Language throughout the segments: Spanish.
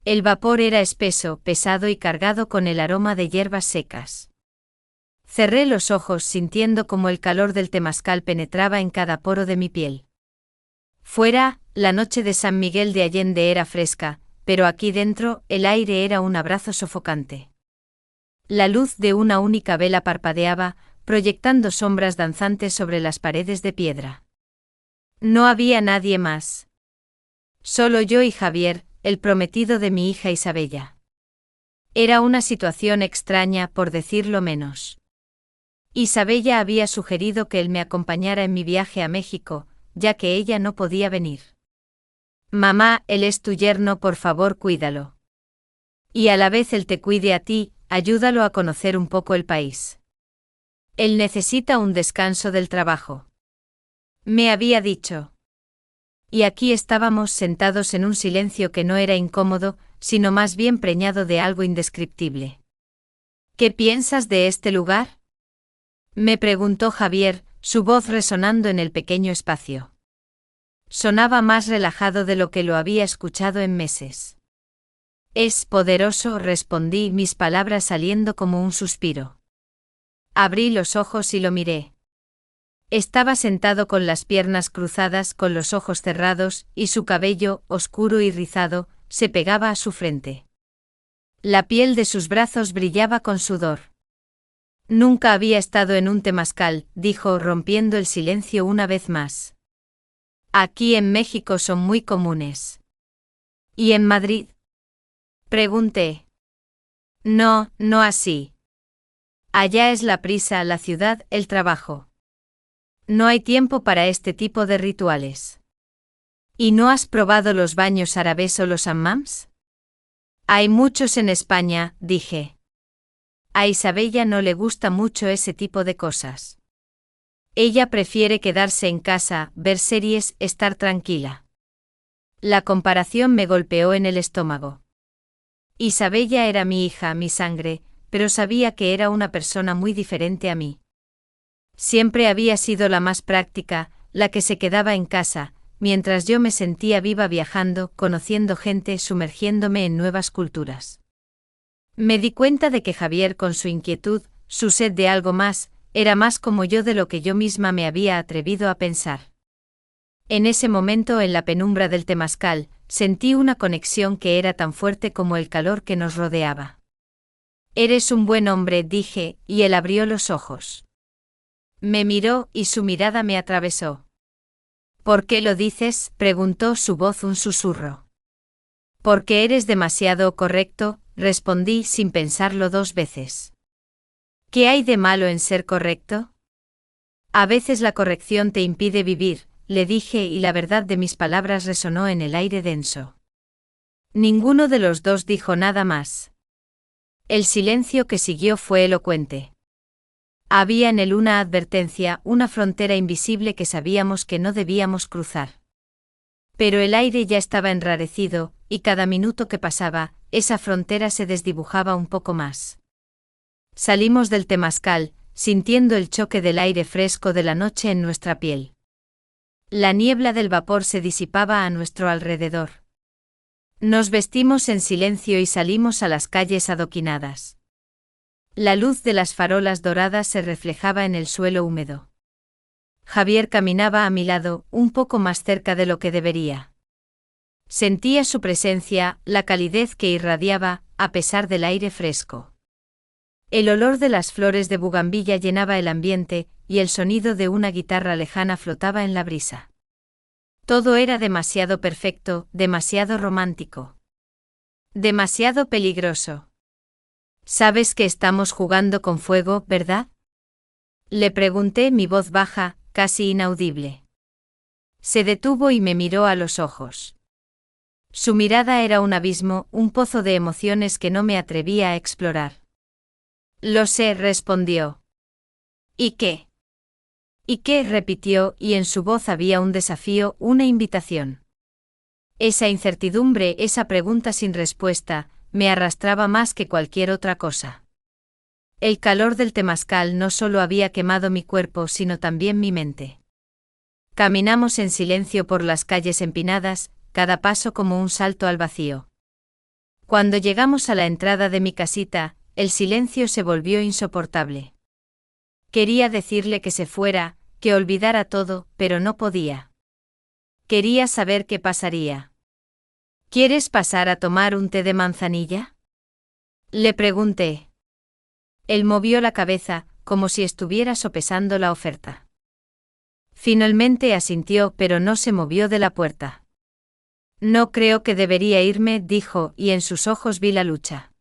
El vapor era espeso, pesado y cargado con el aroma de hierbas secas. Cerré los ojos sintiendo como el calor del temazcal penetraba en cada poro de mi piel. Fuera, la noche de San Miguel de Allende era fresca, pero aquí dentro, el aire era un abrazo sofocante. La luz de una única vela parpadeaba, proyectando sombras danzantes sobre las paredes de piedra. No había nadie más. Solo yo y Javier, el prometido de mi hija Isabella. Era una situación extraña, por decirlo menos. Isabella había sugerido que él me acompañara en mi viaje a México, ya que ella no podía venir. Mamá, él es tu yerno, por favor cuídalo. Y a la vez él te cuide a ti, ayúdalo a conocer un poco el país. Él necesita un descanso del trabajo. Me había dicho. Y aquí estábamos sentados en un silencio que no era incómodo, sino más bien preñado de algo indescriptible. ¿Qué piensas de este lugar?, me preguntó Javier, su voz resonando en el pequeño espacio. Sonaba más relajado de lo que lo había escuchado en meses. Es poderoso, respondí, mis palabras saliendo como un suspiro. Abrí los ojos y lo miré. Estaba sentado con las piernas cruzadas, con los ojos cerrados, y su cabello, oscuro y rizado, se pegaba a su frente. La piel de sus brazos brillaba con sudor. Nunca había estado en un temazcal, dijo, rompiendo el silencio una vez más. Aquí en México son muy comunes. ¿Y en Madrid?, pregunté. No, no así. Allá es la prisa, la ciudad, el trabajo. No hay tiempo para este tipo de rituales. ¿Y no has probado los baños árabes o los hammams? Hay muchos en España, dije. A Isabella no le gusta mucho ese tipo de cosas. Ella prefiere quedarse en casa, ver series, estar tranquila. La comparación me golpeó en el estómago. Isabella era mi hija, mi sangre, pero sabía que era una persona muy diferente a mí. Siempre había sido la más práctica, la que se quedaba en casa, mientras yo me sentía viva viajando, conociendo gente, sumergiéndome en nuevas culturas. Me di cuenta de que Javier, con su inquietud, su sed de algo más, era más como yo de lo que yo misma me había atrevido a pensar. En ese momento, en la penumbra del temazcal, sentí una conexión que era tan fuerte como el calor que nos rodeaba. Eres un buen hombre, dije, y él abrió los ojos. Me miró y su mirada me atravesó. ¿Por qué lo dices?, preguntó, su voz un susurro. Porque eres demasiado correcto, respondí sin pensarlo dos veces. ¿Qué hay de malo en ser correcto? A veces la corrección te impide vivir, le dije, y la verdad de mis palabras resonó en el aire denso. Ninguno de los dos dijo nada más. El silencio que siguió fue elocuente. Había en él una advertencia, una frontera invisible que sabíamos que no debíamos cruzar. Pero el aire ya estaba enrarecido, y cada minuto que pasaba, esa frontera se desdibujaba un poco más. Salimos del temazcal, sintiendo el choque del aire fresco de la noche en nuestra piel. La niebla del vapor se disipaba a nuestro alrededor. Nos vestimos en silencio y salimos a las calles adoquinadas. La luz de las farolas doradas se reflejaba en el suelo húmedo. Javier caminaba a mi lado, un poco más cerca de lo que debería. Sentía su presencia, la calidez que irradiaba, a pesar del aire fresco. El olor de las flores de bugambilla llenaba el ambiente, y el sonido de una guitarra lejana flotaba en la brisa. Todo era demasiado perfecto, demasiado romántico. Demasiado peligroso. ¿Sabes que estamos jugando con fuego, verdad?, le pregunté, mi voz baja, casi inaudible. Se detuvo y me miró a los ojos. Su mirada era un abismo, un pozo de emociones que no me atrevía a explorar. Lo sé, respondió. ¿Y qué? ¿Y qué?, repitió, y en su voz había un desafío, una invitación. Esa incertidumbre, esa pregunta sin respuesta, me arrastraba más que cualquier otra cosa. El calor del temazcal no solo había quemado mi cuerpo, sino también mi mente. Caminamos en silencio por las calles empinadas, cada paso como un salto al vacío. Cuando llegamos a la entrada de mi casita, el silencio se volvió insoportable. Quería decirle que se fuera, que olvidara todo, pero no podía. Quería saber qué pasaría. ¿Quieres pasar a tomar un té de manzanilla? Le pregunté. Él movió la cabeza, como si estuviera sopesando la oferta. Finalmente asintió, pero no se movió de la puerta. No creo que debería irme, dijo, y en sus ojos vi la lucha.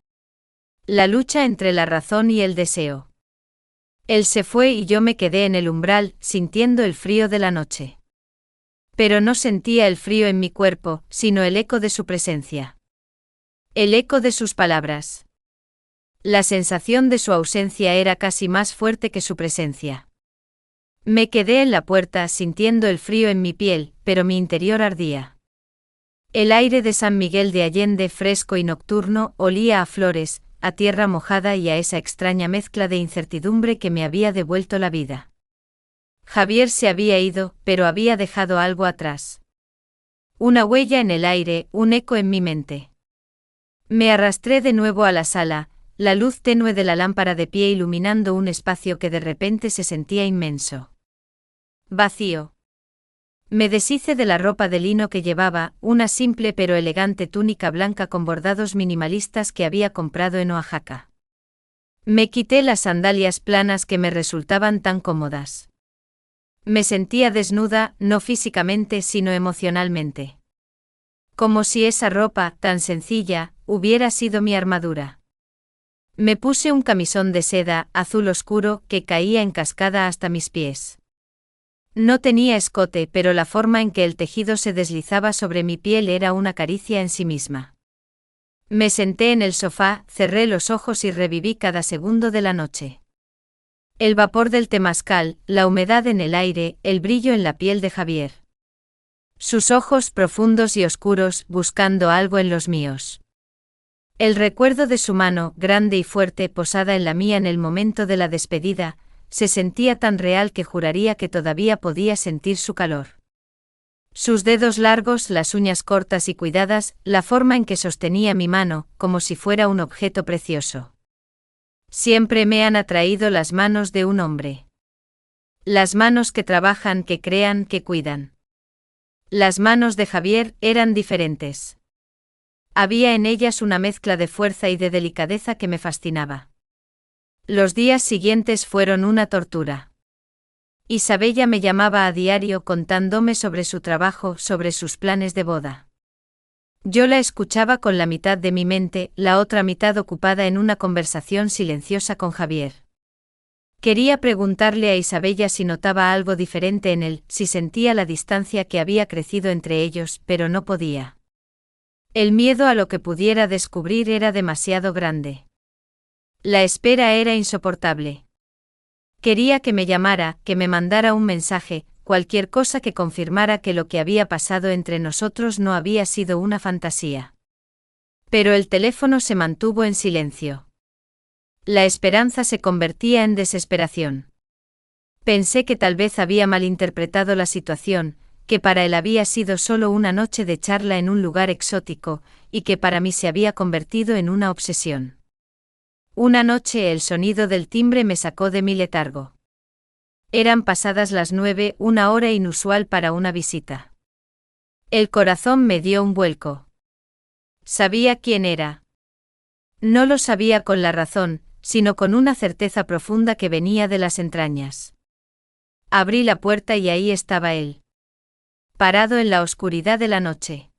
La lucha entre la razón y el deseo. Él se fue y yo me quedé en el umbral, sintiendo el frío de la noche. Pero no sentía el frío en mi cuerpo, sino el eco de su presencia. El eco de sus palabras. La sensación de su ausencia era casi más fuerte que su presencia. Me quedé en la puerta sintiendo el frío en mi piel, pero mi interior ardía. El aire de San Miguel de Allende, fresco y nocturno, olía a flores, a tierra mojada y a esa extraña mezcla de incertidumbre que me había devuelto la vida. Javier se había ido, pero había dejado algo atrás. Una huella en el aire, un eco en mi mente. Me arrastré de nuevo a la sala, la luz tenue de la lámpara de pie iluminando un espacio que de repente se sentía inmenso. Vacío. Me deshice de la ropa de lino que llevaba, una simple pero elegante túnica blanca con bordados minimalistas que había comprado en Oaxaca. Me quité las sandalias planas que me resultaban tan cómodas. Me sentía desnuda, no físicamente sino emocionalmente. Como si esa ropa, tan sencilla, hubiera sido mi armadura. Me puse un camisón de seda, azul oscuro, que caía en cascada hasta mis pies. No tenía escote, pero la forma en que el tejido se deslizaba sobre mi piel era una caricia en sí misma. Me senté en el sofá, cerré los ojos y reviví cada segundo de la noche. El vapor del temazcal, la humedad en el aire, el brillo en la piel de Javier. Sus ojos profundos y oscuros, buscando algo en los míos. El recuerdo de su mano, grande y fuerte, posada en la mía en el momento de la despedida, se sentía tan real que juraría que todavía podía sentir su calor. Sus dedos largos, las uñas cortas y cuidadas, la forma en que sostenía mi mano, como si fuera un objeto precioso. Siempre me han atraído las manos de un hombre. Las manos que trabajan, que crean, que cuidan. Las manos de Javier eran diferentes. Había en ellas una mezcla de fuerza y de delicadeza que me fascinaba. Los días siguientes fueron una tortura. Isabella me llamaba a diario contándome sobre su trabajo, sobre sus planes de boda. Yo la escuchaba con la mitad de mi mente, la otra mitad ocupada en una conversación silenciosa con Javier. Quería preguntarle a Isabella si notaba algo diferente en él, si sentía la distancia que había crecido entre ellos, pero no podía. El miedo a lo que pudiera descubrir era demasiado grande. La espera era insoportable. Quería que me llamara, que me mandara un mensaje, cualquier cosa que confirmara que lo que había pasado entre nosotros no había sido una fantasía. Pero el teléfono se mantuvo en silencio. La esperanza se convertía en desesperación. Pensé que tal vez había malinterpretado la situación, que para él había sido solo una noche de charla en un lugar exótico, y que para mí se había convertido en una obsesión. Una noche el sonido del timbre me sacó de mi letargo. Eran pasadas las 9, una hora inusual para una visita. El corazón me dio un vuelco. Sabía quién era. No lo sabía con la razón, sino con una certeza profunda que venía de las entrañas. Abrí la puerta y ahí estaba él. Parado en la oscuridad de la noche.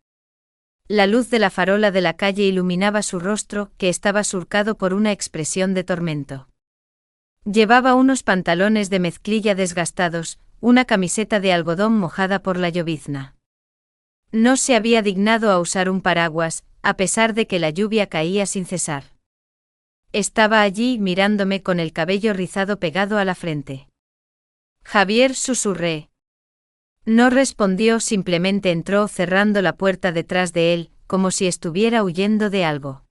La luz de la farola de la calle iluminaba su rostro, que estaba surcado por una expresión de tormento. Llevaba unos pantalones de mezclilla desgastados, una camiseta de algodón mojada por la llovizna. No se había dignado a usar un paraguas, a pesar de que la lluvia caía sin cesar. Estaba allí mirándome con el cabello rizado pegado a la frente. Javier, susurré. No respondió, simplemente entró cerrando la puerta detrás de él, como si estuviera huyendo de algo.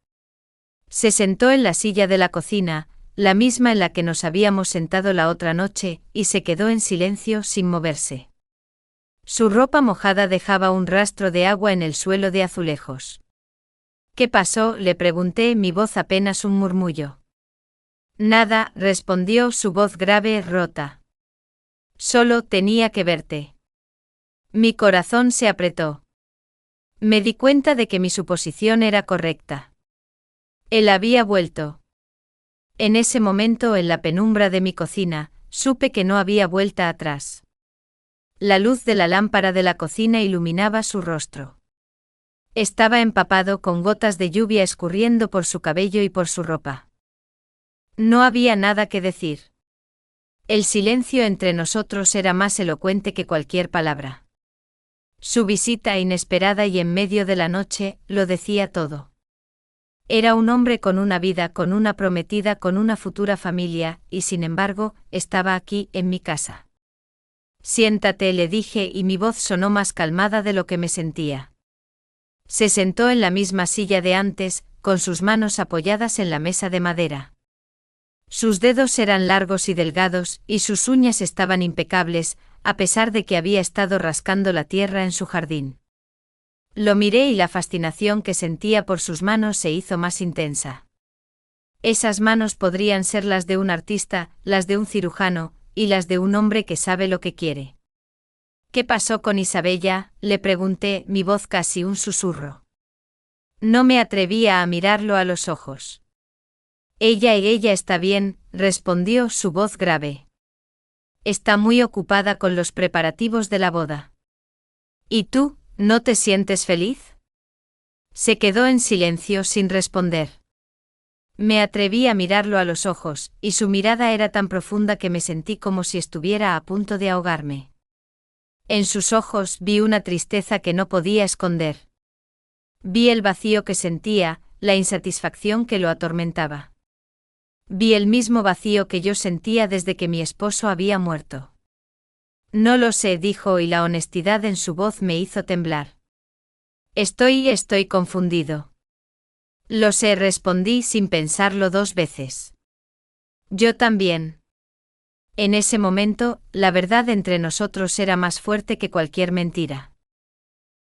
Se sentó en la silla de la cocina, la misma en la que nos habíamos sentado la otra noche, y se quedó en silencio sin moverse. Su ropa mojada dejaba un rastro de agua en el suelo de azulejos. ¿Qué pasó?, le pregunté, mi voz apenas un murmullo. Nada, respondió su voz grave, rota. Solo tenía que verte. Mi corazón se apretó. Me di cuenta de que mi suposición era correcta. Él había vuelto. En ese momento, en la penumbra de mi cocina, supe que no había vuelta atrás. La luz de la lámpara de la cocina iluminaba su rostro. Estaba empapado con gotas de lluvia escurriendo por su cabello y por su ropa. No había nada que decir. El silencio entre nosotros era más elocuente que cualquier palabra. Su visita inesperada y en medio de la noche lo decía todo. Era un hombre con una vida, con una prometida, con una futura familia, y sin embargo, estaba aquí, en mi casa. Siéntate, le dije, y mi voz sonó más calmada de lo que me sentía. Se sentó en la misma silla de antes, con sus manos apoyadas en la mesa de madera. Sus dedos eran largos y delgados, y sus uñas estaban impecables, a pesar de que había estado rascando la tierra en su jardín. Lo miré y la fascinación que sentía por sus manos se hizo más intensa. Esas manos podrían ser las de un artista, las de un cirujano, y las de un hombre que sabe lo que quiere. ¿Qué pasó con Isabella?, le pregunté, mi voz casi un susurro. No me atrevía a mirarlo a los ojos. Ella está bien, respondió su voz grave. Está muy ocupada con los preparativos de la boda. ¿Y tú, no te sientes feliz? Se quedó en silencio sin responder. Me atreví a mirarlo a los ojos, y su mirada era tan profunda que me sentí como si estuviera a punto de ahogarme. En sus ojos vi una tristeza que no podía esconder. Vi el vacío que sentía, la insatisfacción que lo atormentaba. Vi el mismo vacío que yo sentía desde que mi esposo había muerto. No lo sé, dijo, y la honestidad en su voz me hizo temblar. Estoy confundido. Lo sé, respondí sin pensarlo 2 veces. Yo también. En ese momento, la verdad entre nosotros era más fuerte que cualquier mentira.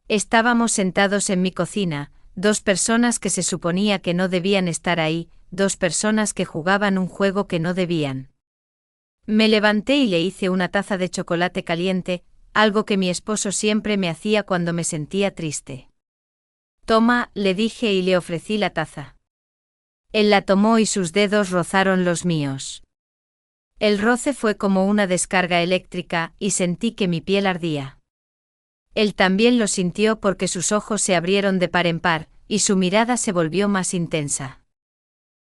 Estábamos sentados en mi cocina, 2 personas que se suponía que no debían estar ahí, 2 personas que jugaban un juego que no debían. Me levanté y le hice una taza de chocolate caliente, algo que mi esposo siempre me hacía cuando me sentía triste. Toma, le dije y le ofrecí la taza. Él la tomó y sus dedos rozaron los míos. El roce fue como una descarga eléctrica y sentí que mi piel ardía. Él también lo sintió porque sus ojos se abrieron de par en par, y su mirada se volvió más intensa.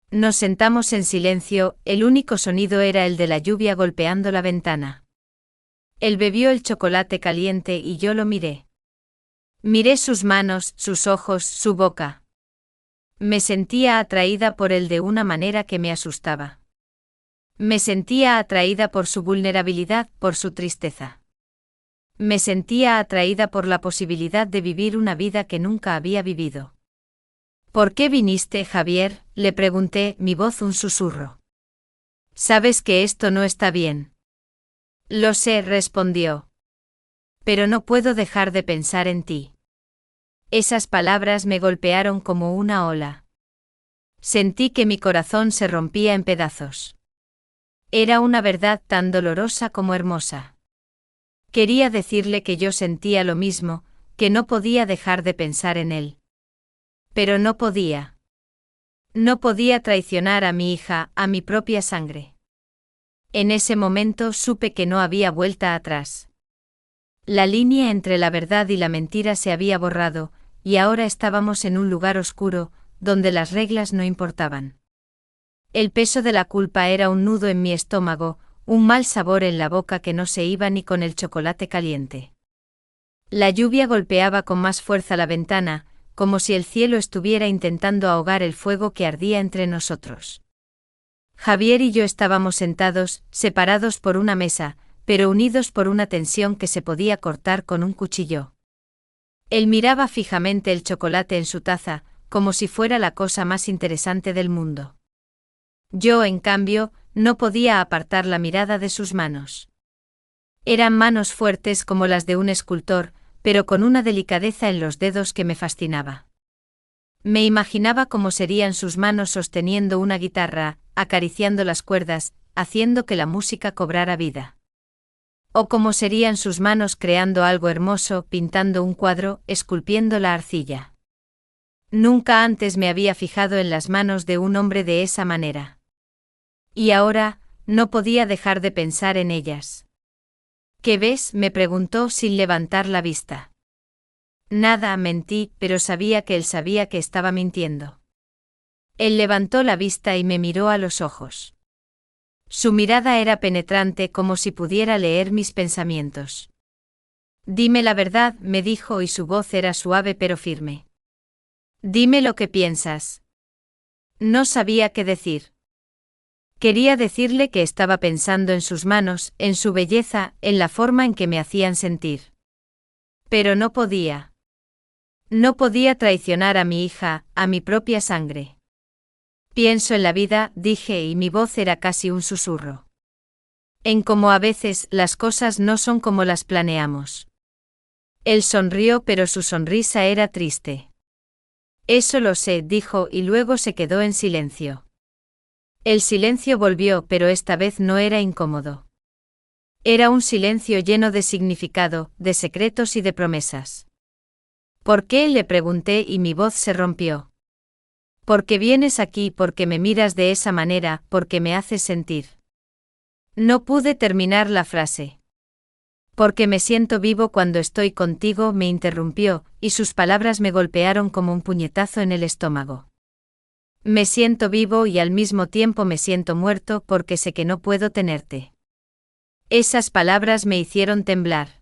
Nos sentamos en silencio, el único sonido era el de la lluvia golpeando la ventana. Él bebió el chocolate caliente y yo lo miré. Miré sus manos, sus ojos, su boca. Me sentía atraída por él de una manera que me asustaba. Me sentía atraída por su vulnerabilidad, por su tristeza. Me sentía atraída por la posibilidad de vivir una vida que nunca había vivido. ¿Por qué viniste, Javier?, le pregunté, mi voz un susurro. Sabes que esto no está bien. Lo sé, respondió. Pero no puedo dejar de pensar en ti. Esas palabras me golpearon como una ola. Sentí que mi corazón se rompía en pedazos. Era una verdad tan dolorosa como hermosa. Quería decirle que yo sentía lo mismo, que no podía dejar de pensar en él. Pero no podía. No podía traicionar a mi hija, a mi propia sangre. En ese momento supe que no había vuelta atrás. La línea entre la verdad y la mentira se había borrado, y ahora estábamos en un lugar oscuro, donde las reglas no importaban. El peso de la culpa era un nudo en mi estómago, un mal sabor en la boca que no se iba ni con el chocolate caliente. La lluvia golpeaba con más fuerza la ventana, como si el cielo estuviera intentando ahogar el fuego que ardía entre nosotros. Javier y yo estábamos sentados, separados por una mesa, pero unidos por una tensión que se podía cortar con un cuchillo. Él miraba fijamente el chocolate en su taza, como si fuera la cosa más interesante del mundo. Yo, en cambio, no podía apartar la mirada de sus manos. Eran manos fuertes como las de un escultor, pero con una delicadeza en los dedos que me fascinaba. Me imaginaba cómo serían sus manos sosteniendo una guitarra, acariciando las cuerdas, haciendo que la música cobrara vida. O cómo serían sus manos creando algo hermoso, pintando un cuadro, esculpiendo la arcilla. Nunca antes me había fijado en las manos de un hombre de esa manera. Y ahora, no podía dejar de pensar en ellas. ¿Qué ves?, me preguntó sin levantar la vista. Nada, mentí, pero sabía que él sabía que estaba mintiendo. Él levantó la vista y me miró a los ojos. Su mirada era penetrante, como si pudiera leer mis pensamientos. Dime la verdad, me dijo, y su voz era suave pero firme. Dime lo que piensas. No sabía qué decir. Quería decirle que estaba pensando en sus manos, en su belleza, en la forma en que me hacían sentir. Pero no podía. No podía traicionar a mi hija, a mi propia sangre. Pienso en la vida, dije, y mi voz era casi un susurro. En cómo a veces las cosas no son como las planeamos. Él sonrió, pero su sonrisa era triste. Eso lo sé, dijo, y luego se quedó en silencio. El silencio volvió, pero esta vez no era incómodo. Era un silencio lleno de significado, de secretos y de promesas. ¿Por qué?, le pregunté y mi voz se rompió. Porque vienes aquí, porque me miras de esa manera, porque me haces sentir. No pude terminar la frase. Porque me siento vivo cuando estoy contigo, me interrumpió, y sus palabras me golpearon como un puñetazo en el estómago. Me siento vivo y al mismo tiempo me siento muerto porque sé que no puedo tenerte. Esas palabras me hicieron temblar.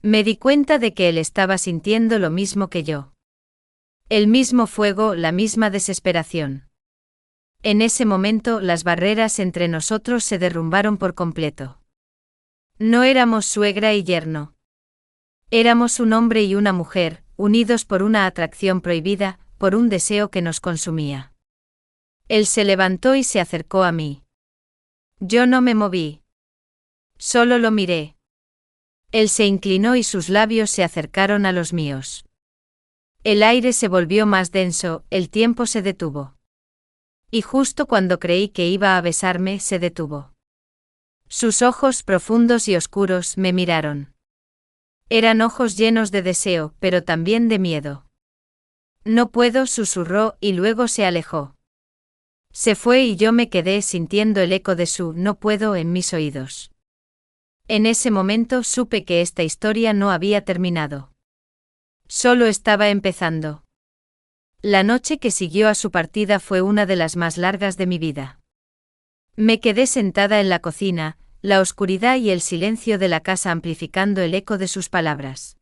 Me di cuenta de que él estaba sintiendo lo mismo que yo. El mismo fuego, la misma desesperación. En ese momento las barreras entre nosotros se derrumbaron por completo. No éramos suegra y yerno. Éramos un hombre y una mujer, unidos por una atracción prohibida, por un deseo que nos consumía. Él se levantó y se acercó a mí. Yo no me moví. Solo lo miré. Él se inclinó y sus labios se acercaron a los míos. El aire se volvió más denso, el tiempo se detuvo. Y justo cuando creí que iba a besarme, se detuvo. Sus ojos profundos y oscuros me miraron. Eran ojos llenos de deseo, pero también de miedo. No puedo, susurró, y luego se alejó. Se fue y yo me quedé sintiendo el eco de su no puedo en mis oídos. En ese momento supe que esta historia no había terminado. Solo estaba empezando. La noche que siguió a su partida fue una de las más largas de mi vida. Me quedé sentada en la cocina, la oscuridad y el silencio de la casa amplificando el eco de sus palabras.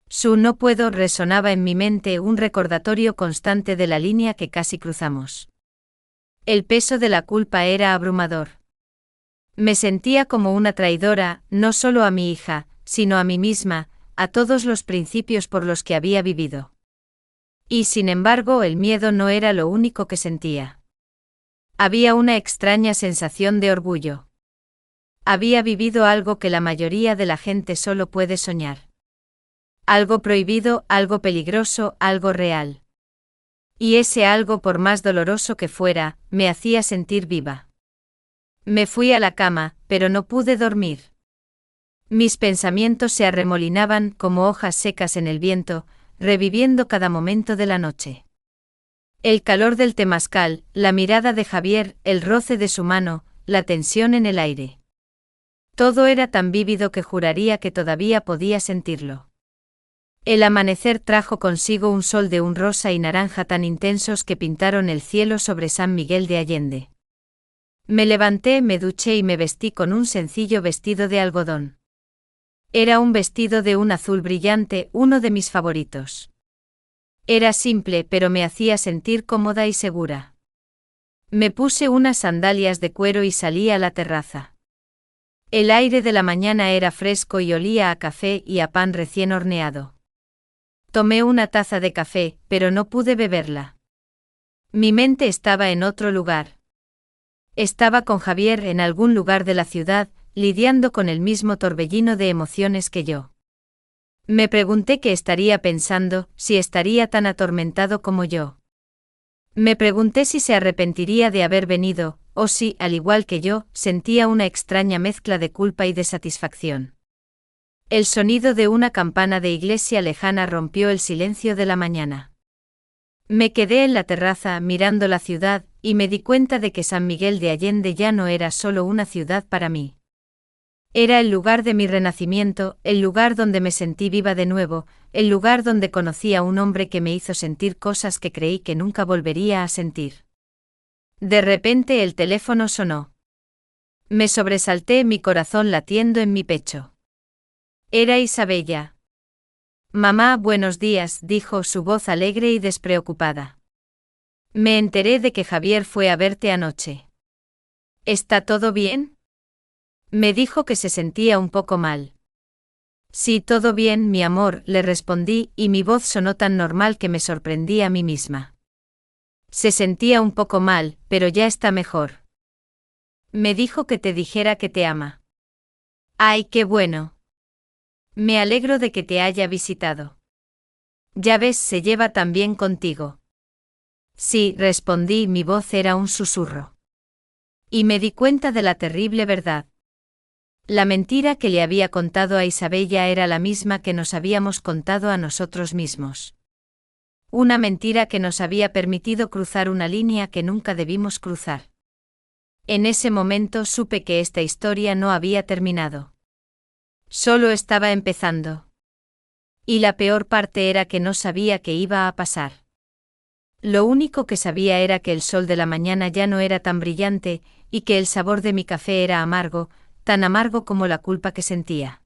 Su no puedo resonaba en mi mente, un recordatorio constante de la línea que casi cruzamos. El peso de la culpa era abrumador. Me sentía como una traidora, no solo a mi hija, sino a mí misma, a todos los principios por los que había vivido. Y sin embargo, el miedo no era lo único que sentía. Había una extraña sensación de orgullo. Había vivido algo que la mayoría de la gente solo puede soñar. Algo prohibido, algo peligroso, algo real. Y ese algo, por más doloroso que fuera, me hacía sentir viva. Me fui a la cama, pero no pude dormir. Mis pensamientos se arremolinaban como hojas secas en el viento, reviviendo cada momento de la noche. El calor del temazcal, la mirada de Javier, el roce de su mano, la tensión en el aire. Todo era tan vívido que juraría que todavía podía sentirlo. El amanecer trajo consigo un sol de un rosa y naranja tan intensos que pintaron el cielo sobre San Miguel de Allende. Me levanté, me duché y me vestí con un sencillo vestido de algodón. Era un vestido de un azul brillante, uno de mis favoritos. Era simple, pero me hacía sentir cómoda y segura. Me puse unas sandalias de cuero y salí a la terraza. El aire de la mañana era fresco y olía a café y a pan recién horneado. Tomé una taza de café, pero no pude beberla. Mi mente estaba en otro lugar. Estaba con Javier en algún lugar de la ciudad, lidiando con el mismo torbellino de emociones que yo. Me pregunté qué estaría pensando, si estaría tan atormentado como yo. Me pregunté si se arrepentiría de haber venido, o si, al igual que yo, sentía una extraña mezcla de culpa y de satisfacción. El sonido de una campana de iglesia lejana rompió el silencio de la mañana. Me quedé en la terraza mirando la ciudad, y me di cuenta de que San Miguel de Allende ya no era solo una ciudad para mí. Era el lugar de mi renacimiento, el lugar donde me sentí viva de nuevo, el lugar donde conocí a un hombre que me hizo sentir cosas que creí que nunca volvería a sentir. De repente el teléfono sonó. Me sobresalté, mi corazón latiendo en mi pecho. Era Isabella. Mamá, buenos días, dijo su voz alegre y despreocupada. Me enteré de que Javier fue a verte anoche. ¿Está todo bien? Me dijo que se sentía un poco mal. Sí, todo bien, mi amor, le respondí, y mi voz sonó tan normal que me sorprendí a mí misma. Se sentía un poco mal, pero ya está mejor. Me dijo que te dijera que te ama. ¡Ay, qué bueno! Me alegro de que te haya visitado. Ya ves, se lleva tan bien contigo. Sí, respondí, mi voz era un susurro. Y me di cuenta de la terrible verdad. La mentira que le había contado a Isabella era la misma que nos habíamos contado a nosotros mismos. Una mentira que nos había permitido cruzar una línea que nunca debimos cruzar. En ese momento supe que esta historia no había terminado. Solo estaba empezando. Y la peor parte era que no sabía qué iba a pasar. Lo único que sabía era que el sol de la mañana ya no era tan brillante, y que el sabor de mi café era amargo, tan amargo como la culpa que sentía.